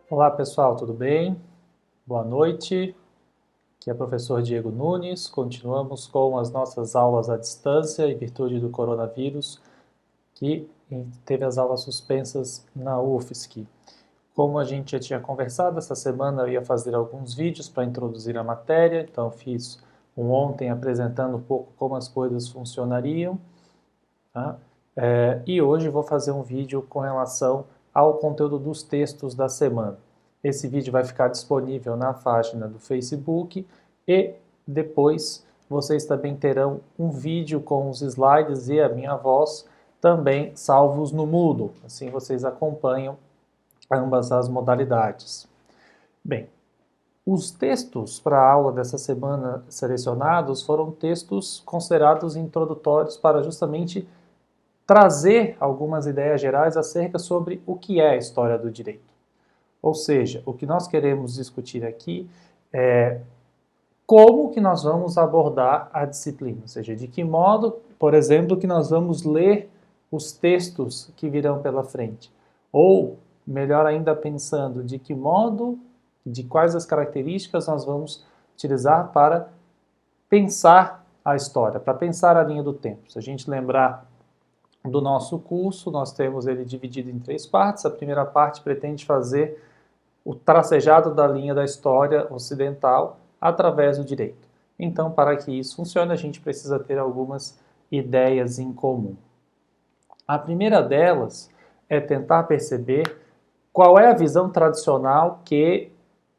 Olá pessoal, tudo bem? Boa noite. Aqui é o professor Diego Nunes. Continuamos com as nossas aulas à distância em virtude do coronavírus, que teve as aulas suspensas na UFSC. Como a gente já tinha conversado, essa semana eu ia fazer alguns vídeos para introduzir a matéria, então fiz um ontem apresentando um pouco como as coisas funcionariam, tá? E hoje vou fazer um vídeo com relação ao conteúdo dos textos da semana. Esse vídeo vai ficar disponível na página do Facebook e depois vocês também terão um vídeo com os slides e a minha voz também salvos no Moodle. Assim vocês acompanham ambas as modalidades. Bem, os textos para a aula dessa semana selecionados foram textos considerados introdutórios para justamente trazer algumas ideias gerais acerca sobre o que é a história do direito. Ou seja, o que nós queremos discutir aqui é como que nós vamos abordar a disciplina, ou seja, de que modo, por exemplo, que nós vamos ler os textos que virão pela frente. Ou, melhor ainda, pensando de que modo, de quais as características nós vamos utilizar para pensar a história, para pensar a linha do tempo. Se a gente lembrar do nosso curso, nós temos ele dividido em 3 partes. A primeira parte pretende fazer o tracejado da linha da história ocidental através do direito. Então, para que isso funcione, a gente precisa ter algumas ideias em comum. A primeira delas é tentar perceber qual é a visão tradicional que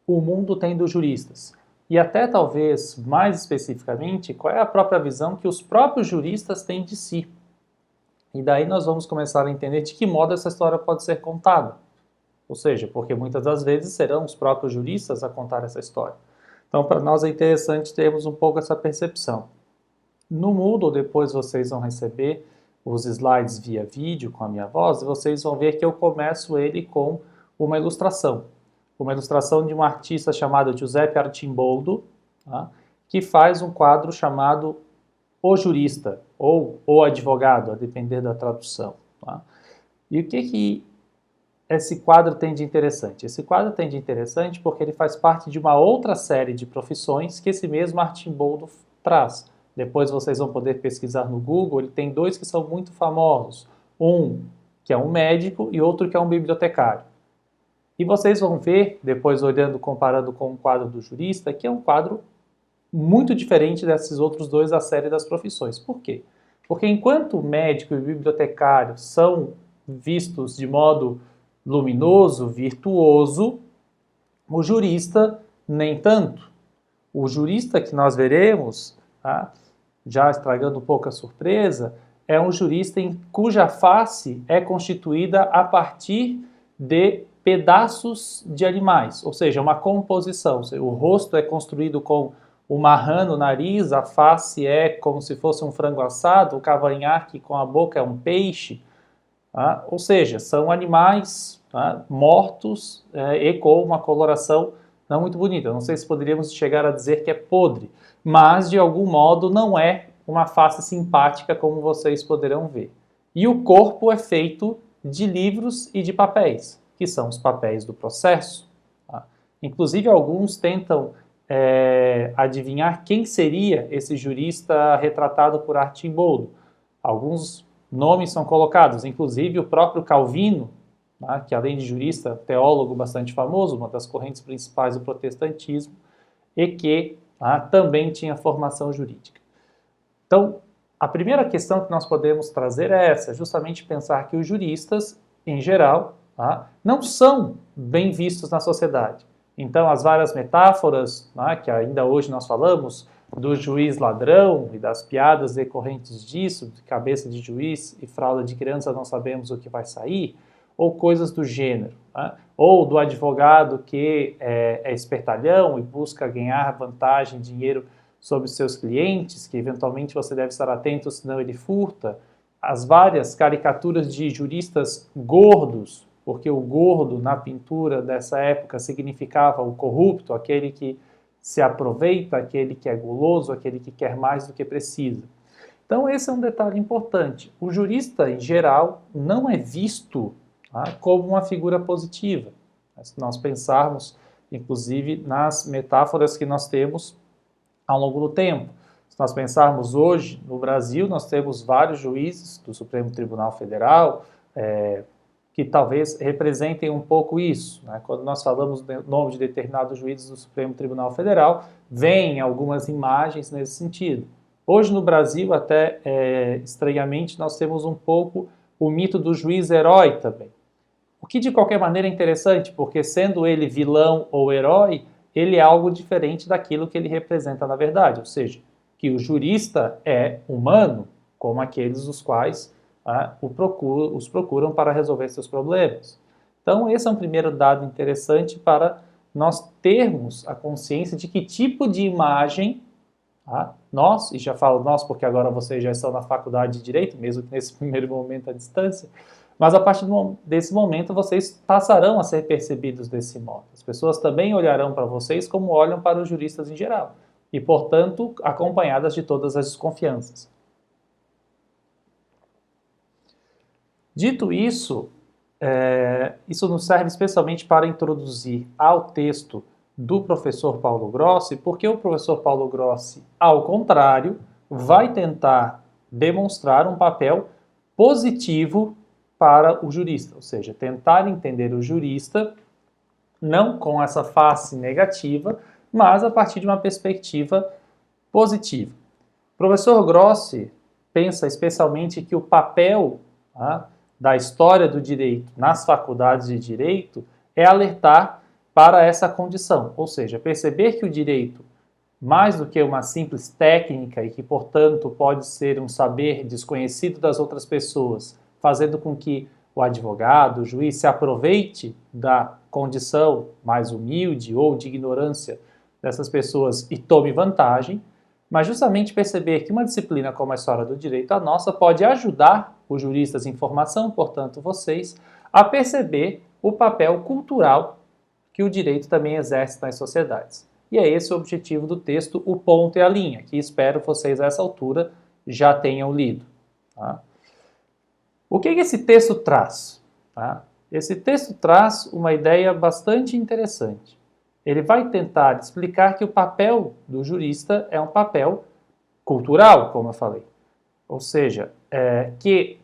o mundo tem dos juristas. E até talvez, mais especificamente, qual é a própria visão que os próprios juristas têm de si. E daí nós vamos começar a entender de que modo essa história pode ser contada. Ou seja, porque muitas das vezes serão os próprios juristas a contar essa história. Então, para nós é interessante termos um pouco essa percepção. No Moodle, depois vocês vão receber os slides via vídeo com a minha voz, e vocês vão ver que eu começo ele com uma ilustração. Uma ilustração de um artista chamado Giuseppe Arcimboldo, tá? Que faz um quadro chamado O Jurista, ou O Advogado, a depender da tradução. Tá? E o que esse quadro tem de interessante? Esse quadro tem de interessante porque ele faz parte de uma outra série de profissões que esse mesmo Arcimboldo traz. Depois vocês vão poder pesquisar no Google, ele tem 2 que são muito famosos. Um que é um médico e outro que é um bibliotecário. E vocês vão ver, depois olhando, comparando com o quadro do jurista, que é um quadro muito diferente desses outros 2 da série das profissões. Por quê? Porque enquanto o médico e o bibliotecário são vistos de modo luminoso, virtuoso, o jurista nem tanto. O jurista que nós veremos, tá, já estragando um pouco a surpresa, é um jurista cuja face é constituída a partir de pedaços de animais, ou seja, uma composição. O rosto é construído com o marrano no nariz, a face é como se fosse um frango assado, o cavanhaque com a boca é um peixe. Tá? Ou seja, são animais, tá, mortos e com uma coloração não muito bonita. Não sei se poderíamos chegar a dizer que é podre, mas de algum modo não é uma face simpática como vocês poderão ver. E o corpo é feito de livros e de papéis, que são os papéis do processo. Tá? Inclusive alguns tentam adivinhar quem seria esse jurista retratado por Arcimboldo. Alguns nomes são colocados, inclusive o próprio Calvino, tá, que além de jurista, teólogo bastante famoso, uma das correntes principais do protestantismo, e que também tinha formação jurídica. Então, a primeira questão que nós podemos trazer é essa, justamente pensar que os juristas, em geral, não são bem vistos na sociedade. Então, as várias metáforas que ainda hoje nós falamos, do juiz ladrão e das piadas decorrentes disso, de cabeça de juiz e fralda de criança não sabemos o que vai sair, ou coisas do gênero. Ou do advogado que é espertalhão e busca ganhar vantagem, dinheiro sobre os seus clientes, que eventualmente você deve estar atento, senão ele furta. As várias caricaturas de juristas gordos, porque o gordo na pintura dessa época significava o corrupto, aquele que se aproveita, aquele que é guloso, aquele que quer mais do que precisa. Então esse é um detalhe importante. O jurista, em geral, não é visto como uma figura positiva. Se nós pensarmos, inclusive, nas metáforas que nós temos ao longo do tempo. Se nós pensarmos hoje, no Brasil, nós temos vários juízes do Supremo Tribunal Federal, que talvez representem um pouco isso, né? Quando nós falamos o nome de determinados juízes do Supremo Tribunal Federal, vêm algumas imagens nesse sentido. Hoje no Brasil, até estranhamente, nós temos um pouco o mito do juiz herói também. O que de qualquer maneira é interessante, porque sendo ele vilão ou herói, ele é algo diferente daquilo que ele representa na verdade, ou seja, que o jurista é humano, como aqueles os quais os procuram para resolver seus problemas. Então, esse é um primeiro dado interessante para nós termos a consciência de que tipo de imagem nós, e já falo nós porque agora vocês já estão na faculdade de Direito, mesmo que nesse primeiro momento à distância, mas a partir desse momento vocês passarão a ser percebidos desse modo. As pessoas também olharão para vocês como olham para os juristas em geral, e, portanto, acompanhadas de todas as desconfianças. Dito isso, isso nos serve especialmente para introduzir ao texto do professor Paulo Grossi, porque o professor Paulo Grossi, ao contrário, vai tentar demonstrar um papel positivo para o jurista, ou seja, tentar entender o jurista não com essa face negativa, mas a partir de uma perspectiva positiva. O professor Grossi pensa especialmente que o papel da história do direito nas faculdades de direito é alertar para essa condição, ou seja, perceber que o direito, mais do que uma simples técnica e que, portanto, pode ser um saber desconhecido das outras pessoas, fazendo com que o advogado, o juiz, se aproveite da condição mais humilde ou de ignorância dessas pessoas e tome vantagem, mas justamente perceber que uma disciplina como a História do Direito, a nossa, pode ajudar os juristas em formação, portanto vocês, a perceber o papel cultural que o direito também exerce nas sociedades. E é esse o objetivo do texto, o ponto e a linha, que espero vocês a essa altura já tenham lido. O que esse texto traz? Esse texto traz uma ideia bastante interessante. Ele vai tentar explicar que o papel do jurista é um papel cultural, como eu falei. Ou seja, que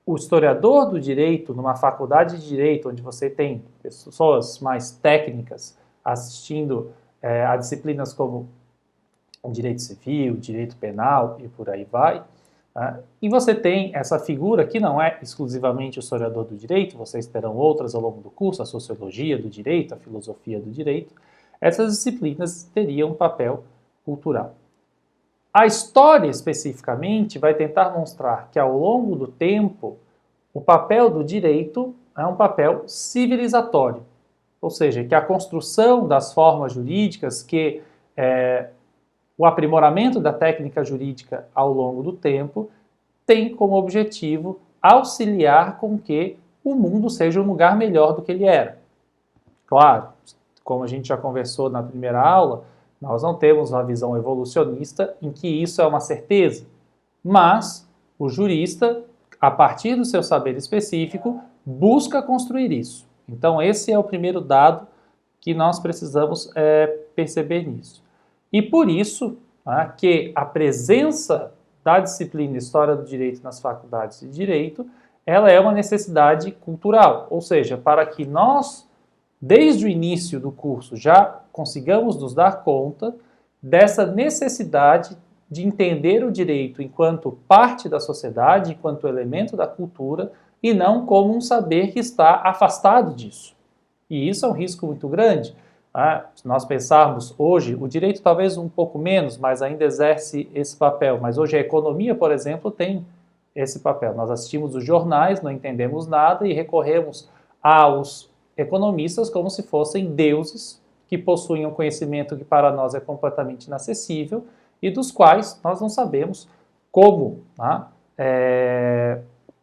o historiador do direito, numa faculdade de direito, onde você tem pessoas mais técnicas assistindo a disciplinas como direito civil, direito penal e por aí vai, e você tem essa figura que não é exclusivamente o historiador do direito, vocês terão outras ao longo do curso, a sociologia do direito, a filosofia do direito. Essas disciplinas teriam um papel cultural. A história, especificamente, vai tentar mostrar que ao longo do tempo, o papel do direito é um papel civilizatório, ou seja, que a construção das formas jurídicas, que o aprimoramento da técnica jurídica ao longo do tempo tem como objetivo auxiliar com que o mundo seja um lugar melhor do que ele era. Claro, como a gente já conversou na primeira aula, nós não temos uma visão evolucionista em que isso é uma certeza, mas o jurista, a partir do seu saber específico, busca construir isso. Então esse é o primeiro dado que nós precisamos perceber nisso. E por isso que a presença da disciplina História do Direito nas faculdades de Direito, ela é uma necessidade cultural, ou seja, para que nós, desde o início do curso, já consigamos nos dar conta dessa necessidade de entender o direito enquanto parte da sociedade, enquanto elemento da cultura, e não como um saber que está afastado disso. E isso é um risco muito grande. Se nós pensarmos hoje, o direito talvez um pouco menos, mas ainda exerce esse papel. Mas hoje a economia, por exemplo, tem esse papel. Nós assistimos os jornais, não entendemos nada e recorremos aos economistas como se fossem deuses que possuem um conhecimento que para nós é completamente inacessível e dos quais nós não sabemos como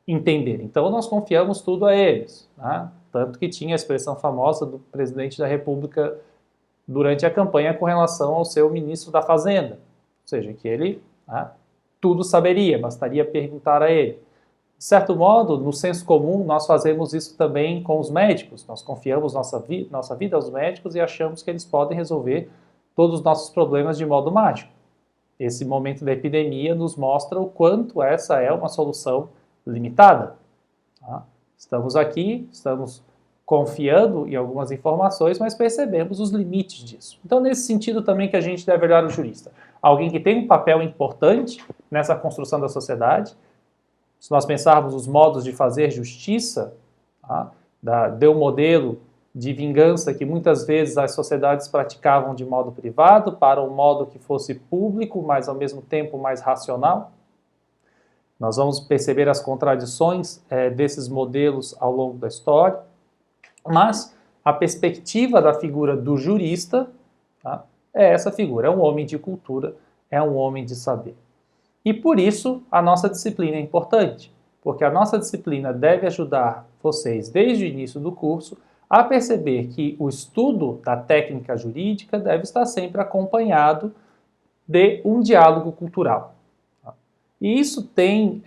entender. Então nós confiamos tudo a eles. Tanto que tinha a expressão famosa do presidente da República durante a campanha com relação ao seu ministro da Fazenda. Ou seja, que ele tudo saberia, bastaria perguntar a ele. De certo modo, no senso comum, nós fazemos isso também com os médicos. Nós confiamos nossa vida aos médicos e achamos que eles podem resolver todos os nossos problemas de modo mágico. Esse momento da epidemia nos mostra o quanto essa é uma solução limitada. Tá? Estamos aqui, estamos confiando em algumas informações, mas percebemos os limites disso. Então, nesse sentido também que a gente deve olhar o jurista. Alguém que tem um papel importante nessa construção da sociedade. Se nós pensarmos os modos de fazer justiça, tá? Deu um modelo de vingança que muitas vezes as sociedades praticavam de modo privado para um modo que fosse público, mas ao mesmo tempo mais racional. Nós vamos perceber as contradições desses modelos ao longo da história, mas a perspectiva da figura do jurista, tá? É essa figura, é um homem de cultura, é um homem de saber. E por isso a nossa disciplina é importante, porque a nossa disciplina deve ajudar vocês desde o início do curso a perceber que o estudo da técnica jurídica deve estar sempre acompanhado de um diálogo cultural. E isso tem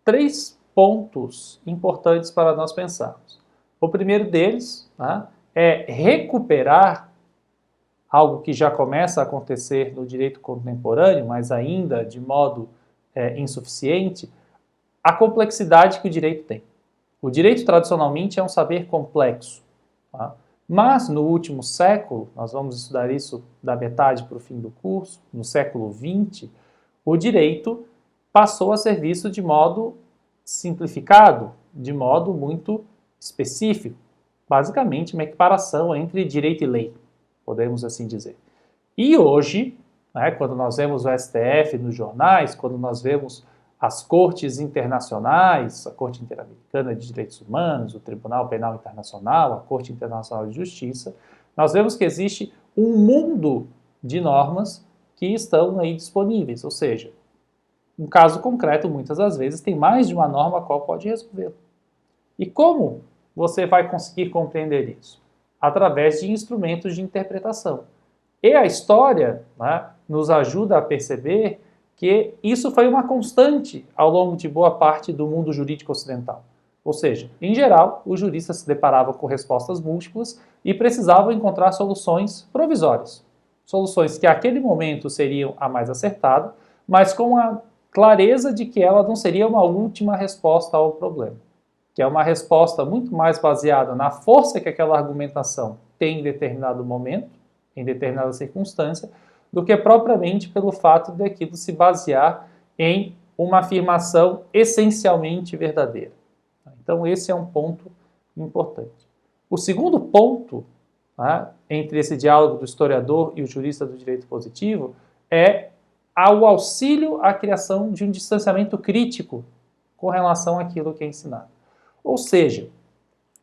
3 pontos importantes para nós pensarmos. O primeiro deles, tá, é recuperar algo que já começa a acontecer no direito contemporâneo, mas ainda de modo insuficiente, a complexidade que o direito tem. O direito tradicionalmente é um saber complexo, tá? Mas no último século, nós vamos estudar isso da metade para o fim do curso, no século XX, o direito passou a ser visto de modo simplificado, de modo muito específico. Basicamente, uma equiparação entre direito e lei, podemos assim dizer. E hoje, né, quando nós vemos o STF nos jornais, quando nós vemos as cortes internacionais, a Corte Interamericana de Direitos Humanos, o Tribunal Penal Internacional, a Corte Internacional de Justiça, nós vemos que existe um mundo de normas que estão aí disponíveis, ou seja, um caso concreto, muitas das vezes, tem mais de uma norma a qual pode resolver. E como você vai conseguir compreender isso? Através de instrumentos de interpretação. E a história, né, nos ajuda a perceber que isso foi uma constante ao longo de boa parte do mundo jurídico ocidental. Ou seja, em geral, os juristas se deparavam com respostas múltiplas e precisavam encontrar soluções provisórias. Soluções que, àquele momento, seriam a mais acertada, mas com a clareza de que ela não seria uma última resposta ao problema, que é uma resposta muito mais baseada na força que aquela argumentação tem em determinado momento, em determinada circunstância, do que propriamente pelo fato de aquilo se basear em uma afirmação essencialmente verdadeira. Então esse é um ponto importante. O segundo ponto, tá, entre esse diálogo do historiador e o jurista do direito positivo é o auxílio à criação de um distanciamento crítico com relação àquilo que é ensinado. Ou seja,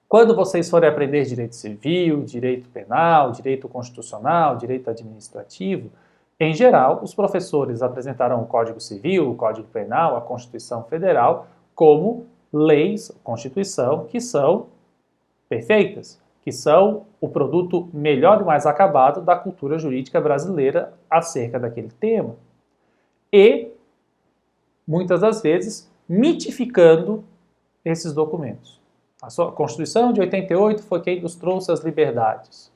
quando vocês forem aprender direito civil, direito penal, direito constitucional, direito administrativo, em geral, os professores apresentarão o Código Civil, o Código Penal, a Constituição Federal como leis, Constituição, que são perfeitas, que são o produto melhor e mais acabado da cultura jurídica brasileira acerca daquele tema. E, muitas das vezes, mitificando esses documentos. A Constituição de 88 foi quem nos trouxe as liberdades.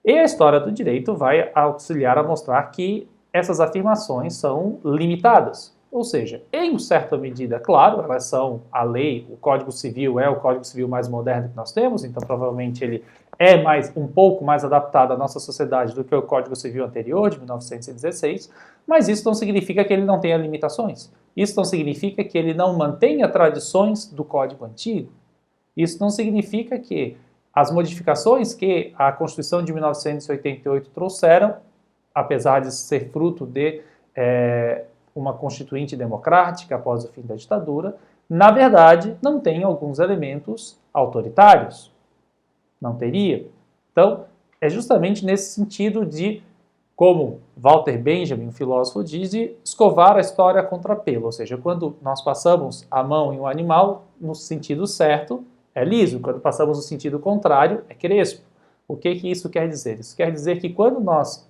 E a história do direito vai auxiliar a mostrar que essas afirmações são limitadas. Ou seja, em certa medida, claro, elas são a lei, o Código Civil é o Código Civil mais moderno que nós temos, então provavelmente ele é um pouco mais adaptado à nossa sociedade do que o Código Civil anterior, de 1916, mas isso não significa que ele não tenha limitações. Isso não significa que ele não mantenha tradições do Código Antigo. Isso não significa que as modificações que a Constituição de 1988 trouxeram, apesar de ser fruto de uma constituinte democrática após o fim da ditadura, na verdade não tem alguns elementos autoritários. Não teria. Então, é justamente nesse sentido de, como Walter Benjamin, um filósofo, diz, de escovar a história contra pelo. Ou seja, quando nós passamos a mão em um animal, no sentido certo, é liso. Quando passamos no sentido contrário, é crespo. O que isso quer dizer? Isso quer dizer que quando nós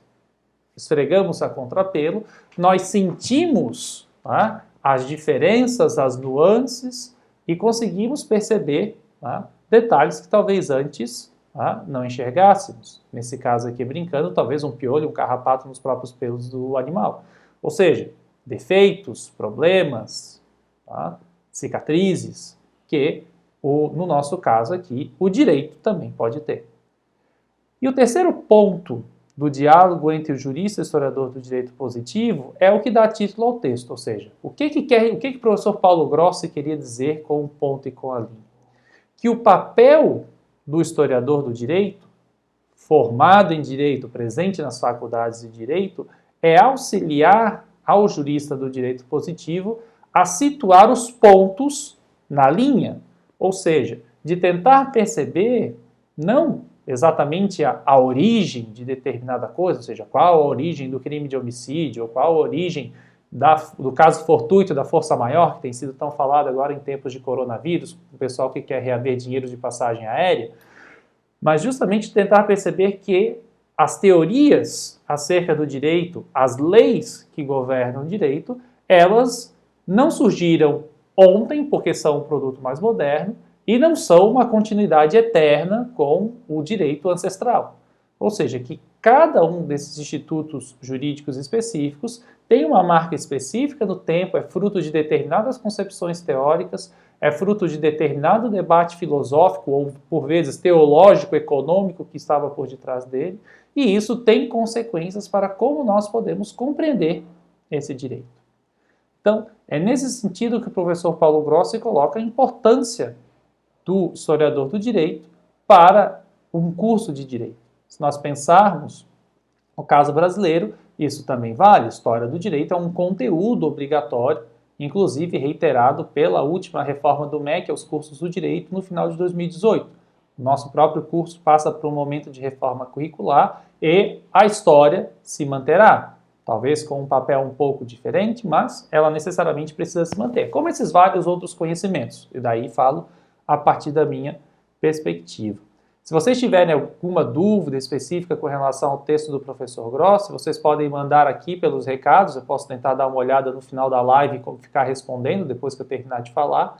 esfregamos a contrapelo, nós sentimos, tá, as diferenças, as nuances e conseguimos perceber, tá, detalhes que talvez antes, tá, não enxergássemos. Nesse caso aqui, brincando, talvez um piolho, um carrapato nos próprios pelos do animal. Ou seja, defeitos, problemas, tá, cicatrizes, que no nosso caso aqui, o direito também pode ter. E o terceiro ponto do diálogo entre o jurista e o historiador do direito positivo é o que dá título ao texto, ou seja, o que o professor Paulo Grossi queria dizer com o ponto e com a linha? Que o papel do historiador do direito, formado em direito, presente nas faculdades de direito, é auxiliar ao jurista do direito positivo a situar os pontos na linha, ou seja, de tentar perceber não exatamente a origem de determinada coisa, ou seja, qual a origem do crime de homicídio, ou qual a origem do caso fortuito da força maior, que tem sido tão falado agora em tempos de coronavírus, o pessoal que quer reaver dinheiro de passagem aérea, mas justamente tentar perceber que as teorias acerca do direito, as leis que governam o direito, elas não surgiram ontem, porque são um produto mais moderno, e não são uma continuidade eterna com o direito ancestral. Ou seja, que cada um desses institutos jurídicos específicos tem uma marca específica no tempo, é fruto de determinadas concepções teóricas, é fruto de determinado debate filosófico ou, por vezes, teológico, econômico que estava por detrás dele, e isso tem consequências para como nós podemos compreender esse direito. Então, é nesse sentido que o professor Paulo Grossi coloca a importância do historiador do direito para um curso de direito. Se nós pensarmos no caso brasileiro, isso também vale. História do direito é um conteúdo obrigatório, inclusive reiterado pela última reforma do MEC aos cursos do direito no final de 2018. Nosso próprio curso passa por um momento de reforma curricular e a história se manterá. Talvez com um papel um pouco diferente, mas ela necessariamente precisa se manter, como esses vários outros conhecimentos. E daí falo a partir da minha perspectiva. Se vocês tiverem alguma dúvida específica com relação ao texto do professor Grossi, vocês podem mandar aqui pelos recados, eu posso tentar dar uma olhada no final da live e ficar respondendo depois que eu terminar de falar,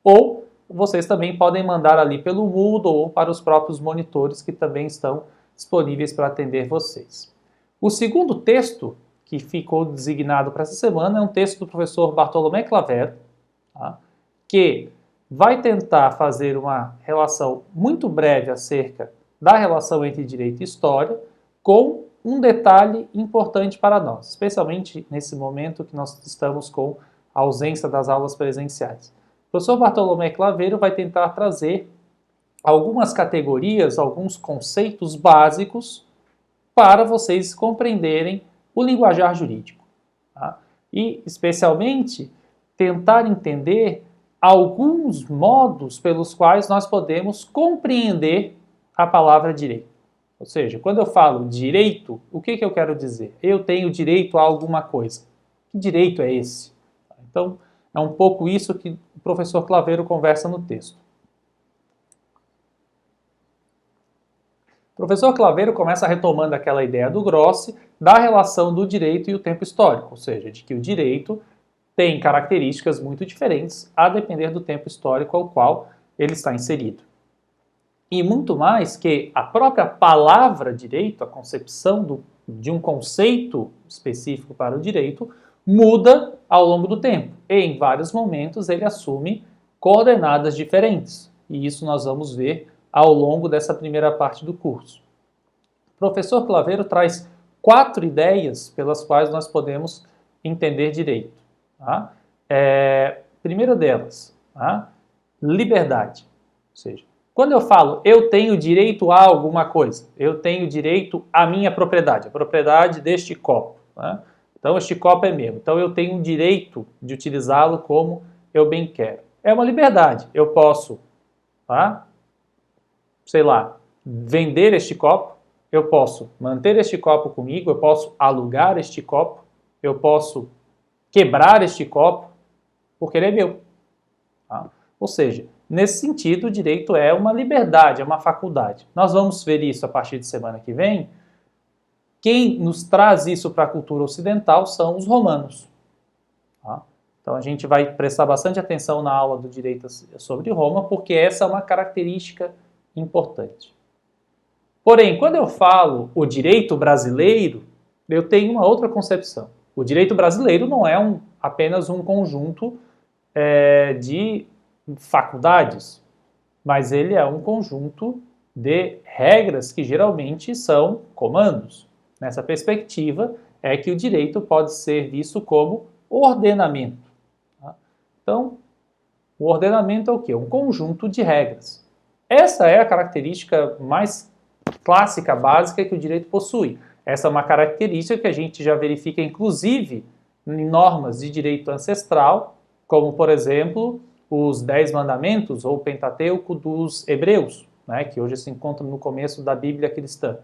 ou vocês também podem mandar ali pelo Moodle ou para os próprios monitores que também estão disponíveis para atender vocês. O segundo texto que ficou designado para essa semana é um texto do professor Bartolomé Clavero, tá, que vai tentar fazer uma relação muito breve acerca da relação entre direito e história, com um detalhe importante para nós, especialmente nesse momento que nós estamos com a ausência das aulas presenciais. O professor Bartolomé Clavero vai tentar trazer algumas categorias, alguns conceitos básicos para vocês compreenderem o linguajar jurídico. Tá? E, especialmente, tentar entender alguns modos pelos quais nós podemos compreender a palavra direito. Ou seja, quando eu falo direito, o que eu quero dizer? Eu tenho direito a alguma coisa. Que direito é esse? Então, é um pouco isso que o professor Clavero conversa no texto. O professor Clavero começa retomando aquela ideia do Grossi da relação do direito e o tempo histórico, ou seja, de que o direito tem características muito diferentes a depender do tempo histórico ao qual ele está inserido. E muito mais que a própria palavra direito, a concepção de um conceito específico para o direito, muda ao longo do tempo. E em vários momentos ele assume coordenadas diferentes. E isso nós vamos ver ao longo dessa primeira parte do curso. O professor Clavero traz 4 ideias pelas quais nós podemos entender direito. Tá? Primeira delas, tá? Liberdade. Ou seja, quando eu falo eu tenho direito a alguma coisa, eu tenho direito à minha propriedade, a propriedade deste copo. Tá? Então, este copo é meu. Então, eu tenho o direito de utilizá-lo como eu bem quero. É uma liberdade. Eu posso, tá? Sei lá, vender este copo, eu posso manter este copo comigo, eu posso alugar este copo, eu posso quebrar este copo, porque ele é meu. Tá? Ou seja, nesse sentido, o direito é uma liberdade, é uma faculdade. Nós vamos ver isso a partir de semana que vem. Quem nos traz isso para a cultura ocidental são os romanos. Tá? Então a gente vai prestar bastante atenção na aula do direito sobre Roma, porque essa é uma característica importante. Porém, quando eu falo o direito brasileiro, eu tenho uma outra concepção. O direito brasileiro não é apenas um conjunto de faculdades, mas ele é um conjunto de regras que geralmente são comandos. Nessa perspectiva, é que o direito pode ser visto como ordenamento. Tá? Então, o ordenamento é o quê? Um conjunto de regras. Essa é a característica mais clássica, básica que o direito possui. Essa é uma característica que a gente já verifica, inclusive, em normas de direito ancestral, como, por exemplo, os 10 mandamentos ou o Pentateuco dos Hebreus, né, que hoje se encontram no começo da Bíblia cristã.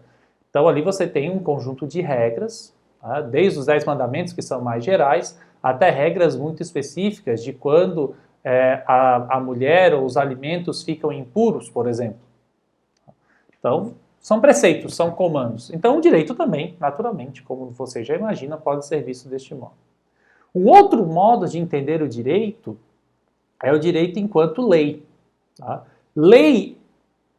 Então, ali você tem um conjunto de regras, tá, desde os 10 mandamentos, que são mais gerais, até regras muito específicas de quando a mulher ou os alimentos ficam impuros, por exemplo. Então, são preceitos, são comandos. Então, o direito também, naturalmente, como você já imagina, pode ser visto deste modo. Um outro modo de entender o direito é o direito enquanto lei. Tá? Lei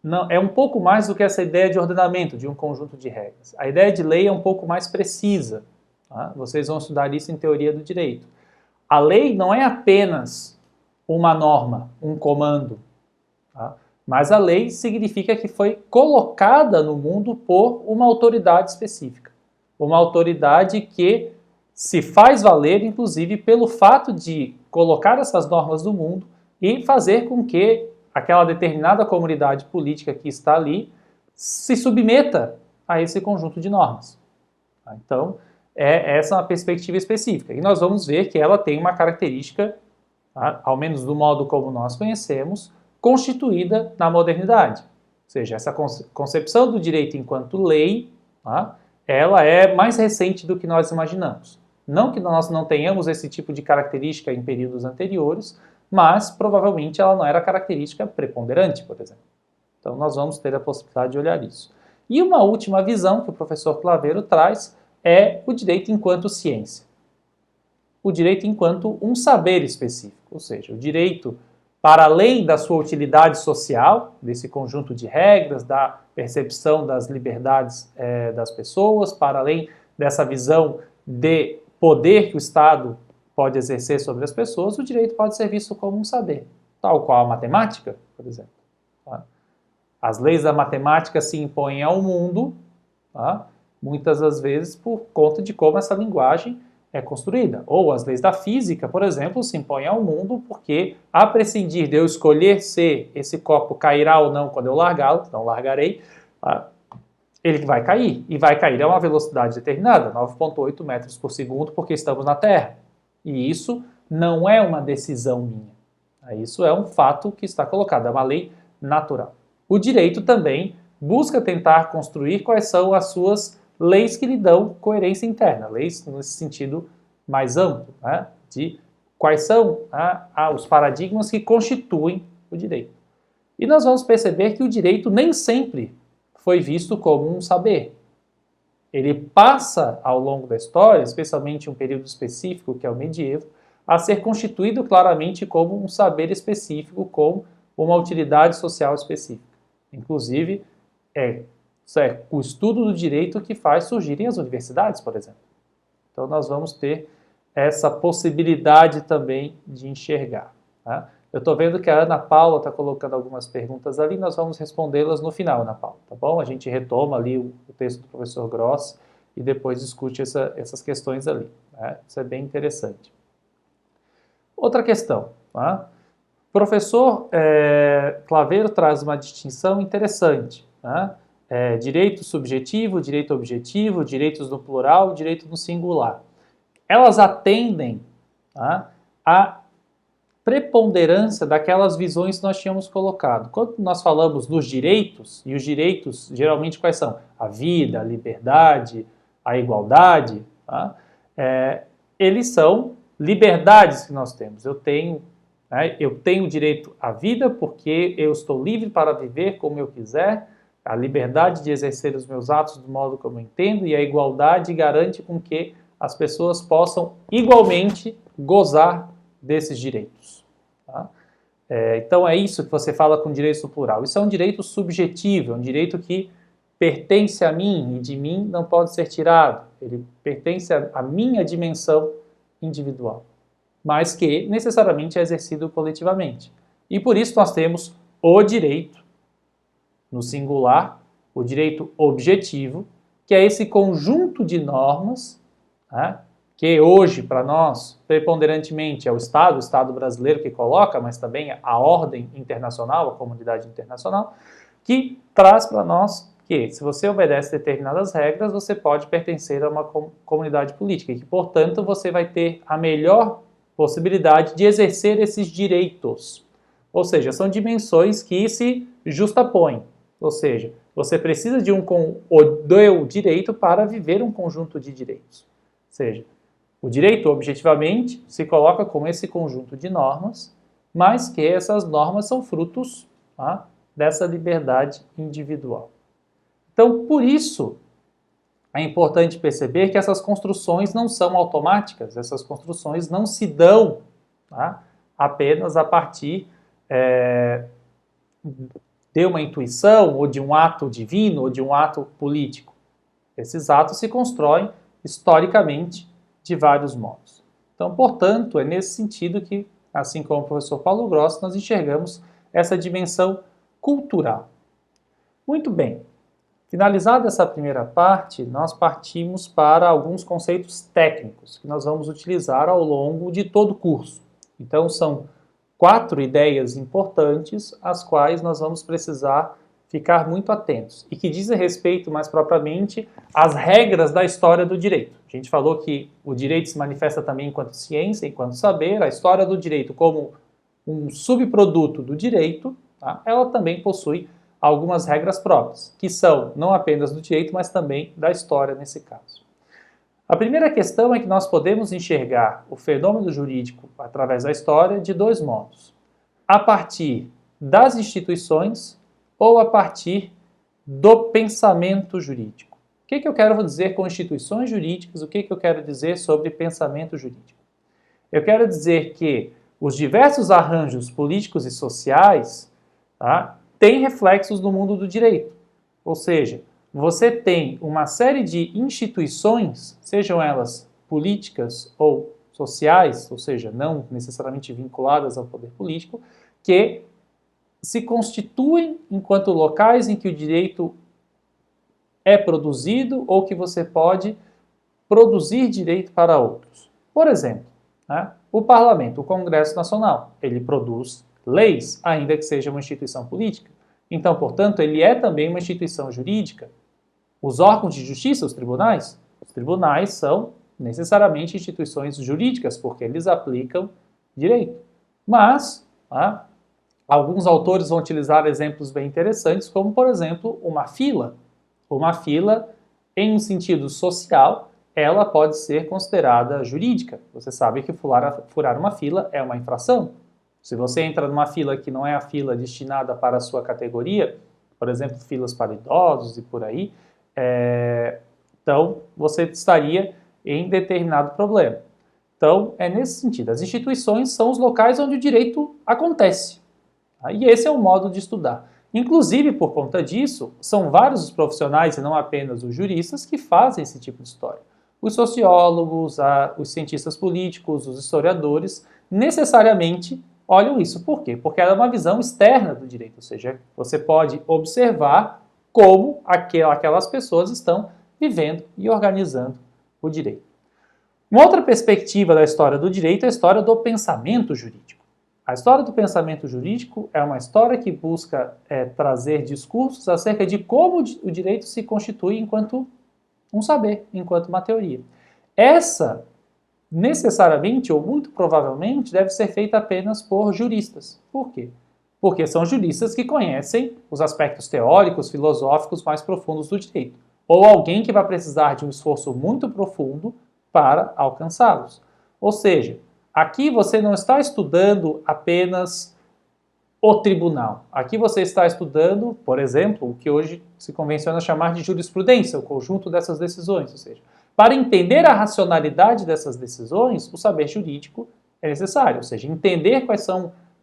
não, é um pouco mais do que essa ideia de ordenamento, de um conjunto de regras. A ideia de lei é um pouco mais precisa. Tá? Vocês vão estudar isso em teoria do direito. A lei não é apenas uma norma, um comando. Tá? Mas a lei significa que foi colocada no mundo por uma autoridade específica. Uma autoridade que se faz valer, inclusive, pelo fato de colocar essas normas no mundo e fazer com que aquela determinada comunidade política que está ali se submeta a esse conjunto de normas. Então, essa é uma perspectiva específica. E nós vamos ver que ela tem uma característica, tá, ao menos do modo como nós conhecemos, constituída na modernidade. Ou seja, essa concepção do direito enquanto lei, tá, ela é mais recente do que nós imaginamos. Não que nós não tenhamos esse tipo de característica em períodos anteriores, mas provavelmente ela não era característica preponderante, por exemplo. Então nós vamos ter a possibilidade de olhar isso. E uma última visão que o professor Claveiro traz é o direito enquanto ciência. O direito enquanto um saber específico, ou seja, o direito para além da sua utilidade social, desse conjunto de regras, da percepção das liberdades das pessoas, para além dessa visão de poder que o Estado pode exercer sobre as pessoas, o direito pode ser visto como um saber, tal qual a matemática, por exemplo. Tá? As leis da matemática se impõem ao mundo, tá? Muitas das vezes por conta de como essa linguagem é construída. Ou as leis da física, por exemplo, se impõem ao mundo porque, a prescindir de eu escolher se esse copo cairá ou não quando eu largá-lo, não largarei, tá? Ele vai cair, e vai cair a uma velocidade determinada, 9,8 metros por segundo, porque estamos na Terra. E isso não é uma decisão minha. Isso é um fato que está colocado, é uma lei natural. O direito também busca tentar construir quais são as suas leis que lhe dão coerência interna, leis nesse sentido mais amplo, né, de quais são os paradigmas que constituem o direito. E nós vamos perceber que o direito nem sempre foi visto como um saber. Ele passa ao longo da história, especialmente em um período específico, que é o medievo, a ser constituído claramente como um saber específico, com uma utilidade social específica. Inclusive, o estudo do direito que faz surgirem as universidades, por exemplo. Então, nós vamos ter essa possibilidade também de enxergar. Tá? Eu estou vendo que a Ana Paula está colocando algumas perguntas ali, nós vamos respondê-las no final, Ana Paula, tá bom? A gente retoma ali o texto do professor Gross e depois discute essas questões ali. Né? Isso é bem interessante. Outra questão, tá? O professor Claveiro traz uma distinção interessante, tá? Direito subjetivo, direito objetivo, direitos no plural, direito no singular. Elas atendem, tá, a preponderância daquelas visões que nós tínhamos colocado. Quando nós falamos dos direitos, e os direitos geralmente quais são? A vida, a liberdade, a igualdade, tá? Eles são liberdades que nós temos. Eu tenho direito à vida porque eu estou livre para viver como eu quiser, a liberdade de exercer os meus atos do modo como eu entendo, e a igualdade garante com que as pessoas possam igualmente gozar desses direitos. Tá? Então é isso que você fala com direito no plural. Isso é um direito subjetivo, é um direito que pertence a mim e de mim não pode ser tirado. Ele pertence à minha dimensão individual, mas que necessariamente é exercido coletivamente. E por isso nós temos o direito, no singular, o direito objetivo, que é esse conjunto de normas, né, que hoje, para nós, preponderantemente é o Estado brasileiro que coloca, mas também a ordem internacional, a comunidade internacional, que traz para nós que, se você obedece determinadas regras, você pode pertencer a uma comunidade política e que, portanto, você vai ter a melhor possibilidade de exercer esses direitos. Ou seja, são dimensões que se justapõem. Ou seja, você precisa de do direito para viver um conjunto de direitos. Ou seja, o direito, objetivamente, se coloca como esse conjunto de normas, mas que essas normas são frutos, tá, dessa liberdade individual. Então, por isso, é importante perceber que essas construções não são automáticas, essas construções não se dão, tá, apenas a partir de uma intuição, ou de um ato divino, ou de um ato político. Esses atos se constroem historicamente de vários modos. Então, portanto, é nesse sentido que, assim como o professor Paulo Gross, nós enxergamos essa dimensão cultural. Muito bem. Finalizada essa primeira parte, nós partimos para alguns conceitos técnicos que nós vamos utilizar ao longo de todo o curso. Então, são 4 ideias importantes às quais nós vamos precisar ficar muito atentos e que dizem respeito mais propriamente às regras da história do direito. A gente falou que o direito se manifesta também enquanto ciência, enquanto saber. A história do direito como um subproduto do direito, tá? Ela também possui algumas regras próprias, que são não apenas do direito, mas também da história nesse caso. A primeira questão é que nós podemos enxergar o fenômeno jurídico através da história de 2 modos. A partir das instituições ou a partir do pensamento jurídico. O que eu quero dizer com instituições jurídicas? O que eu quero dizer sobre pensamento jurídico? Eu quero dizer que os diversos arranjos políticos e sociais, tá, têm reflexos no mundo do direito. Ou seja, você tem uma série de instituições, sejam elas políticas ou sociais, ou seja, não necessariamente vinculadas ao poder político, que se constituem enquanto locais em que o direito é produzido ou que você pode produzir direito para outros. Por exemplo, né, o Parlamento, o Congresso Nacional, ele produz leis, ainda que seja uma instituição política. Então, portanto, ele é também uma instituição jurídica. Os órgãos de justiça, os tribunais são necessariamente instituições jurídicas, porque eles aplicam direito. Mas, tá, alguns autores vão utilizar exemplos bem interessantes, como, por exemplo, uma fila. Uma fila, em um sentido social, ela pode ser considerada jurídica. Você sabe que furar uma fila é uma infração. Se você entra numa fila que não é a fila destinada para a sua categoria, por exemplo, filas para idosos e por aí, então você estaria em determinado problema. Então, é nesse sentido. As instituições são os locais onde o direito acontece. E esse é o modo de estudar. Inclusive, por conta disso, são vários os profissionais, e não apenas os juristas, que fazem esse tipo de história. Os sociólogos, os cientistas políticos, os historiadores, necessariamente olham isso. Por quê? Porque ela é uma visão externa do direito, ou seja, você pode observar como aquelas pessoas estão vivendo e organizando o direito. Uma outra perspectiva da história do direito é a história do pensamento jurídico. A história do pensamento jurídico é uma história que busca trazer discursos acerca de como o direito se constitui enquanto um saber, enquanto uma teoria. Essa, necessariamente ou muito provavelmente, deve ser feita apenas por juristas. Por quê? Porque são juristas que conhecem os aspectos teóricos, filosóficos mais profundos do direito. Ou alguém que vai precisar de um esforço muito profundo para alcançá-los. Ou seja, aqui você não está estudando apenas o tribunal. Aqui você está estudando, por exemplo, o que hoje se convenciona chamar de jurisprudência, o conjunto dessas decisões. Ou seja, para entender a racionalidade dessas decisões, o saber jurídico é necessário, ou seja, entender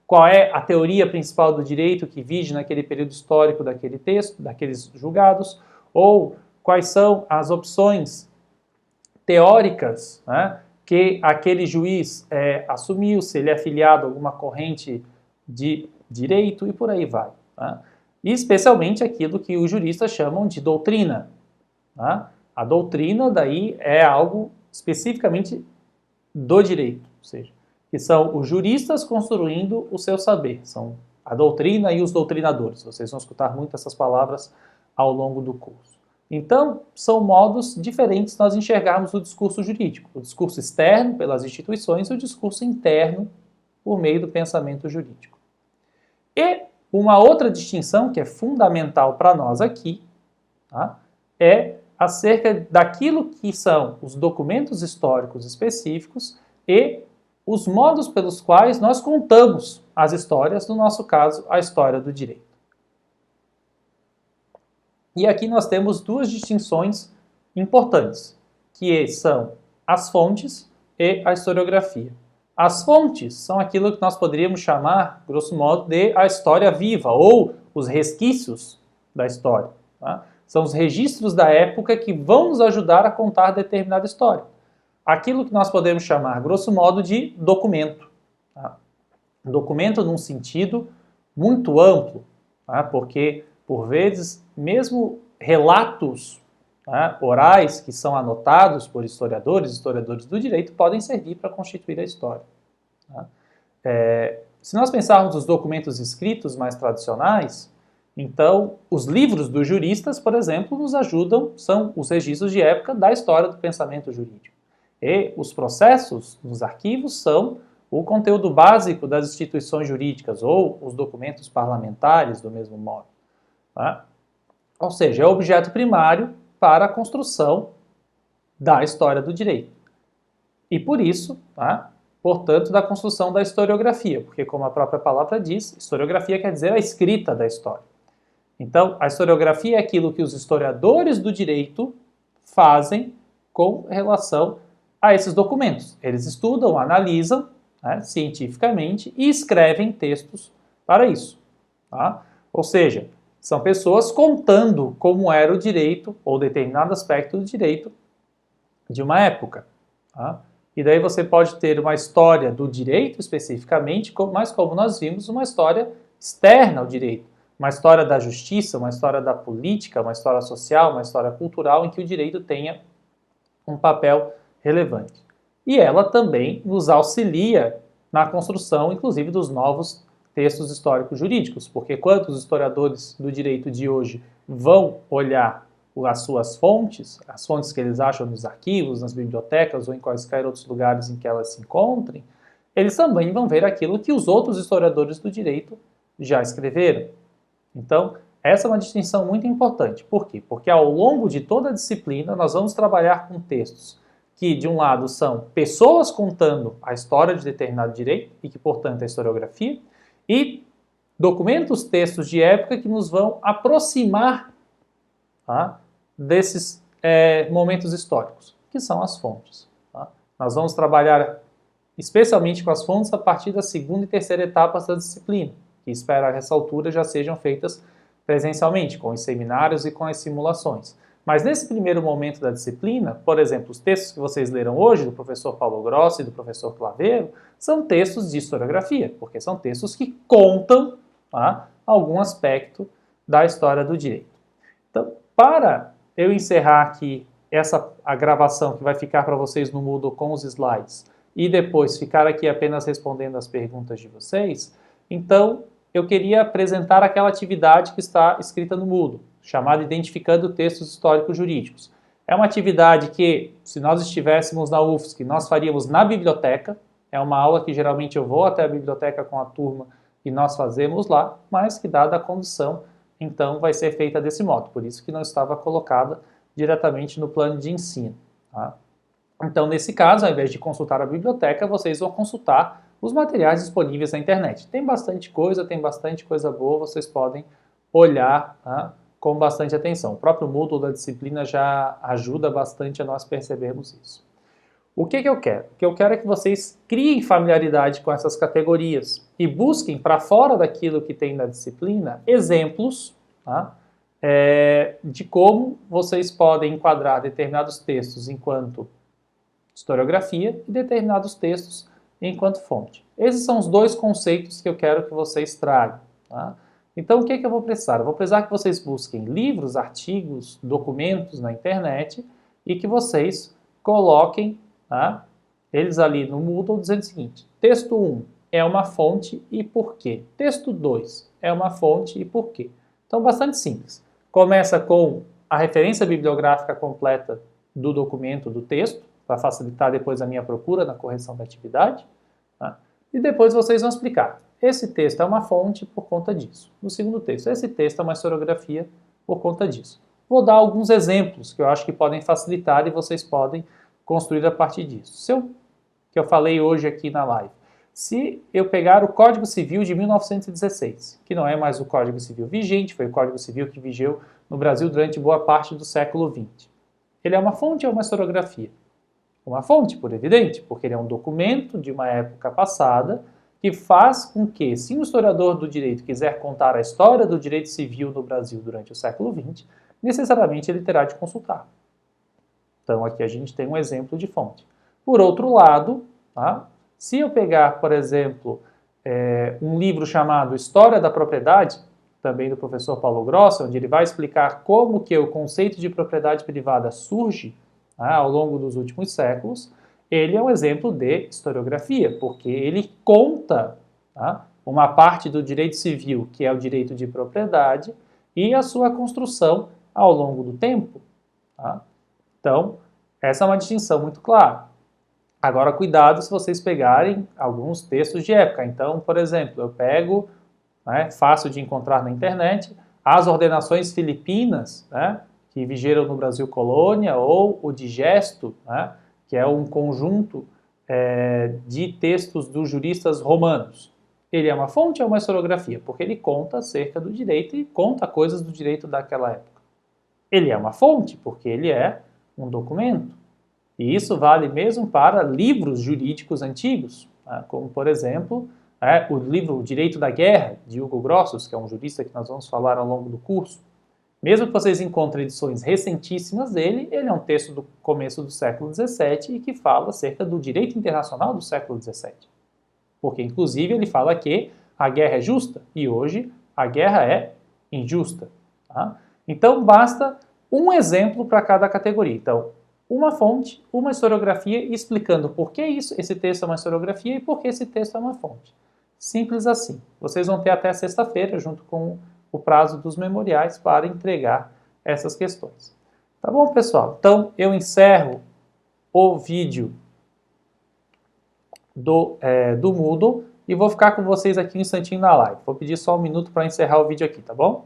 qual é a teoria principal do direito que vige naquele período histórico daquele texto, daqueles julgados, ou quais são as opções teóricas, né, que aquele juiz assumiu, se ele é afiliado a alguma corrente de direito e por aí vai. Tá? E especialmente aquilo que os juristas chamam de doutrina. Tá? A doutrina daí é algo especificamente do direito, ou seja, que são os juristas construindo o seu saber, são a doutrina e os doutrinadores. Vocês vão escutar muito essas palavras ao longo do curso. Então, são modos diferentes nós enxergarmos o discurso jurídico. O discurso externo, pelas instituições, e o discurso interno, por meio do pensamento jurídico. E uma outra distinção que é fundamental para nós aqui, tá, é acerca daquilo que são os documentos históricos específicos e os modos pelos quais nós contamos as histórias, no nosso caso, a história do direito. E aqui nós temos duas distinções importantes, que são as fontes e a historiografia. As fontes são aquilo que nós poderíamos chamar, grosso modo, de a história viva, ou os resquícios da história. Tá? São os registros da época que vão nos ajudar a contar determinada história. Aquilo que nós podemos chamar, grosso modo, de documento. Tá? Documento num sentido muito amplo, tá? Porque, por vezes, mesmo relatos, tá, orais que são anotados por historiadores do direito, podem servir para constituir a história. Tá? Se nós pensarmos nos documentos escritos mais tradicionais, então, os livros dos juristas, por exemplo, nos ajudam, são os registros de época da história do pensamento jurídico. E os processos nos arquivos são o conteúdo básico das instituições jurídicas ou os documentos parlamentares, do mesmo modo. Tá? Ou seja, é o objeto primário para a construção da história do direito. E por isso, tá, portanto, da construção da historiografia, porque como a própria palavra diz, historiografia quer dizer a escrita da história. Então, a historiografia é aquilo que os historiadores do direito fazem com relação a esses documentos. Eles estudam, analisam, né, cientificamente e escrevem textos para isso. Tá? Ou seja, são pessoas contando como era o direito ou determinado aspecto do direito de uma época. Tá? E daí você pode ter uma história do direito especificamente, mas como nós vimos, uma história externa ao direito. Uma história da justiça, uma história da política, uma história social, uma história cultural em que o direito tenha um papel relevante. E ela também nos auxilia na construção, inclusive, dos novos textos históricos jurídicos, porque quando os historiadores do direito de hoje vão olhar as suas fontes, as fontes que eles acham nos arquivos, nas bibliotecas ou em quaisquer outros lugares em que elas se encontrem, eles também vão ver aquilo que os outros historiadores do direito já escreveram. Então, essa é uma distinção muito importante. Por quê? Porque ao longo de toda a disciplina nós vamos trabalhar com textos que, de um lado, são pessoas contando a história de determinado direito e que, portanto, é a historiografia, e documentos, textos de época que nos vão aproximar, tá, desses momentos históricos, que são as fontes. Tá? Nós vamos trabalhar especialmente com as fontes a partir da segunda e terceira etapas da disciplina, que espero que essa altura já sejam feitas presencialmente, com os seminários e com as simulações. Mas nesse primeiro momento da disciplina, por exemplo, os textos que vocês leram hoje, do professor Paulo Grossi e do professor Claveiro, são textos de historiografia, porque são textos que contam, tá, algum aspecto da história do direito. Então, para eu encerrar aqui a gravação que vai ficar para vocês no Moodle com os slides e depois ficar aqui apenas respondendo as perguntas de vocês, então eu queria apresentar aquela atividade que está escrita no Moodle, chamada Identificando Textos Históricos Jurídicos. É uma atividade que, se nós estivéssemos na UFSC, nós faríamos na biblioteca. É uma aula que geralmente eu vou até a biblioteca com a turma e nós fazemos lá, mas que, dada a condição, então vai ser feita desse modo. Por isso que não estava colocada diretamente no plano de ensino. Tá? Então, nesse caso, ao invés de consultar a biblioteca, vocês vão consultar os materiais disponíveis na internet. Tem bastante coisa boa, vocês podem olhar, tá, com bastante atenção. O próprio Moodle da disciplina já ajuda bastante a nós percebermos isso. O que eu quero? O que eu quero é que vocês criem familiaridade com essas categorias e busquem, para fora daquilo que tem na disciplina, exemplos, tá? De como vocês podem enquadrar determinados textos enquanto historiografia e determinados textos enquanto fonte. Esses são os dois conceitos que eu quero que vocês tragam. Tá? Então, o que eu vou precisar? Eu vou precisar que vocês busquem livros, artigos, documentos na internet e que vocês coloquem, tá, eles ali no Moodle dizendo o seguinte: texto 1 é uma fonte e por quê? Texto 2 é uma fonte e por quê? Então, bastante simples. Começa com a referência bibliográfica completa do documento, do texto, para facilitar depois a minha procura na correção da atividade. Tá? E depois vocês vão explicar. Esse texto é uma fonte por conta disso. No segundo texto, esse texto é uma historiografia por conta disso. Vou dar alguns exemplos que eu acho que podem facilitar e vocês podem construir a partir disso. Que eu falei hoje aqui na live. Se eu pegar o Código Civil de 1916, que não é mais o Código Civil vigente, foi o Código Civil que vigeu no Brasil durante boa parte do século XX. Ele é uma fonte ou uma historiografia? Uma fonte, por evidente, porque ele é um documento de uma época passada que faz com que, se um historiador do direito quiser contar a história do direito civil no Brasil durante o século XX, necessariamente ele terá de consultar. Então aqui a gente tem um exemplo de fonte. Por outro lado, tá, se eu pegar, por exemplo, um livro chamado História da Propriedade, também do professor Paulo Grossa, onde ele vai explicar como que o conceito de propriedade privada surge ao longo dos últimos séculos, ele é um exemplo de historiografia, porque ele conta, tá, uma parte do direito civil, que é o direito de propriedade, e a sua construção ao longo do tempo. Tá? Então, essa é uma distinção muito clara. Agora, cuidado se vocês pegarem alguns textos de época. Então, por exemplo, eu pego, fácil de encontrar na internet, as ordenações filipinas, que vigeram no Brasil colônia, ou o Digesto, que é um conjunto de textos dos juristas romanos. Ele é uma fonte ou uma historiografia? Porque ele conta acerca do direito e conta coisas do direito daquela época. Ele é uma fonte, porque ele é um documento. E isso vale mesmo para livros jurídicos antigos, como, por exemplo, o livro O Direito da Guerra, de Hugo Grossos, que é um jurista que nós vamos falar ao longo do curso. Mesmo que vocês encontrem edições recentíssimas dele, ele é um texto do começo do século XVII e que fala acerca do direito internacional do século XVII. Porque, inclusive, ele fala que a guerra é justa e hoje a guerra é injusta. Tá? Então, basta um exemplo para cada categoria. Então, uma fonte, uma historiografia explicando por que esse texto é uma historiografia e por que esse texto é uma fonte. Simples assim. Vocês vão ter até sexta-feira, junto com o prazo dos memoriais, para entregar essas questões. Tá bom, pessoal? Então, eu encerro o vídeo do Moodle e vou ficar com vocês aqui um instantinho na live. Vou pedir só um minuto para encerrar o vídeo aqui, tá bom?